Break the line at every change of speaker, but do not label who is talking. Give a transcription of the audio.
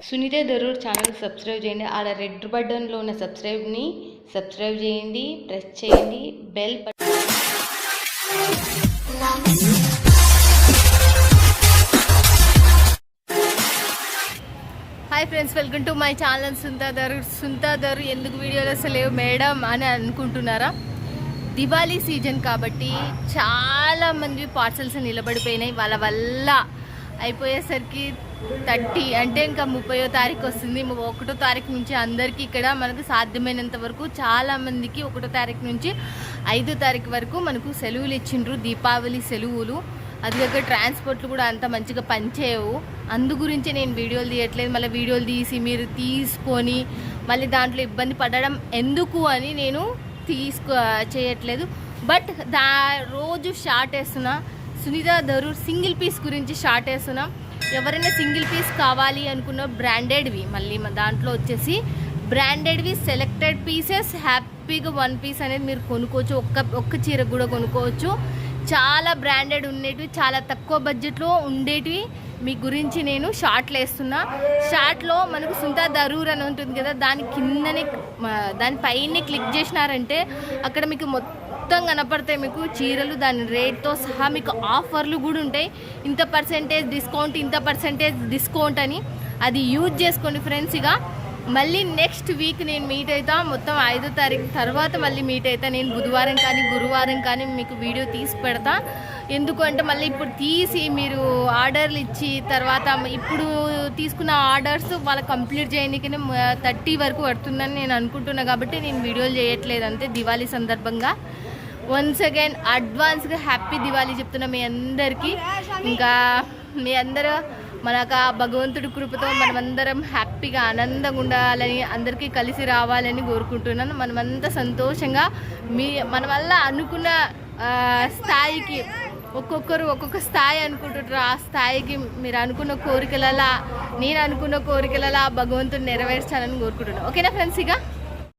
Sunitha Darur channel subscribe చేయండి. ఆడ red బటన్లో ఉన్న సబ్స్క్రైబ్ చేయండి, ప్రెస్ చేయండి bell button.
Hi friends, welcome to my channel Sunitha Daroor. ఎందుకు వీడియోలు అసలు మేడం అని అనుకుంటున్నారా? దివాళీ సీజన్ కాబట్టి చాలామంది పార్సల్స్ నిలబడిపోయినాయి. వాళ్ళ వల్ల అయిపోయేసరికి 30 అంటే ఇంకా 30వ తారీఖు వస్తుంది. 1వ తారీఖు నుంచి అందరికీ ఇక్కడ మనకు సాధ్యమైనంత వరకు చాలామందికి 1వ తారీఖు నుంచి 5వ తారీఖు వరకు మనకు సెలవులు ఇచ్చిండ్రు, దీపావళి సెలవులు. అది కాక ట్రాన్స్పోర్ట్లు కూడా అంత మంచిగా పనిచేయవు. అందు గురించి నేను వీడియోలు తీయట్లేదు. మళ్ళీ వీడియోలు తీసి మీరు తీసుకొని మళ్ళీ దాంట్లో ఇబ్బంది పడడం ఎందుకు అని నేను చేయట్లేదు. బట్ రోజు షార్ట్ వేస్తున్నా. సునీత దరూర్ సింగిల్ పీస్ గురించి షార్ట్ వేస్తున్నా. ఎవరైనా సింగిల్ పీస్ కావాలి అనుకున్న బ్రాండెడ్వి, మళ్ళీ దాంట్లో వచ్చేసి బ్రాండెడ్వి సెలెక్టెడ్ పీసెస్ హ్యాపీగా 1 పీస్ అనేది మీరు కొనుక్కోవచ్చు. ఒక్క చీర కూడా కొనుక్కోవచ్చు. చాలా బ్రాండెడ్ ఉండేటివి, చాలా తక్కువ బడ్జెట్లో ఉండేటివి మీ గురించి నేను షార్ట్లు వేస్తున్నా. షార్ట్లో మనకు సునీత దరూర్ అని ఉంటుంది కదా, దాని కిందనే దాని పైన క్లిక్ చేసినారంటే అక్కడ మీకు మొత్తం కనపడతాయి మీకు చీరలు, దాని రేట్తో సహా మీకు ఆఫర్లు కూడా ఉంటాయి. ఇంత పర్సెంటేజ్ డిస్కౌంట్ అని అది యూజ్ చేసుకోండి ఫ్రెండ్స్. ఇక మళ్ళీ నెక్స్ట్ వీక్ నేను మీట్ అవుతా. మొత్తం 5వ తారీఖు తర్వాత మళ్ళీ మీట్ అవుతా. నేను బుధవారం కానీ గురువారం కానీ మీకు వీడియో తీసి పెడతా. ఎందుకంటే మళ్ళీ ఇప్పుడు తీసి మీరు ఆర్డర్లు ఇచ్చి తర్వాత ఇప్పుడు తీసుకున్న ఆర్డర్స్ వాళ్ళకి కంప్లీట్ చేయడానికి 30 వరకు పడుతుందని నేను అనుకుంటున్నా. కాబట్టి నేను వీడియోలు చేయట్లేదు అంతే. దివాళీ సందర్భంగా వన్స్ అగైన్ అడ్వాన్స్గా హ్యాపీ దివాళీ చెప్తున్నా మీ అందరికీ. ఇంకా మీ అందరూ మనకు భగవంతుడి కృపతో మనమందరం హ్యాపీగా ఆనందంగా ఉండాలని, అందరికీ కలిసి రావాలని కోరుకుంటున్నాను. మనమంతా సంతోషంగా మన వల్ల అనుకున్న స్థాయికి ఒక్కొక్కరు ఒక్కొక్క స్థాయి అనుకుంటుంటారు. ఆ స్థాయికి మీరు అనుకున్న కోరికలలా, నేను అనుకున్న కోరికలలా భగవంతుడు నెరవేర్చాలని కోరుకుంటున్నాను. ఓకేనా ఫ్రెండ్స్? ఇక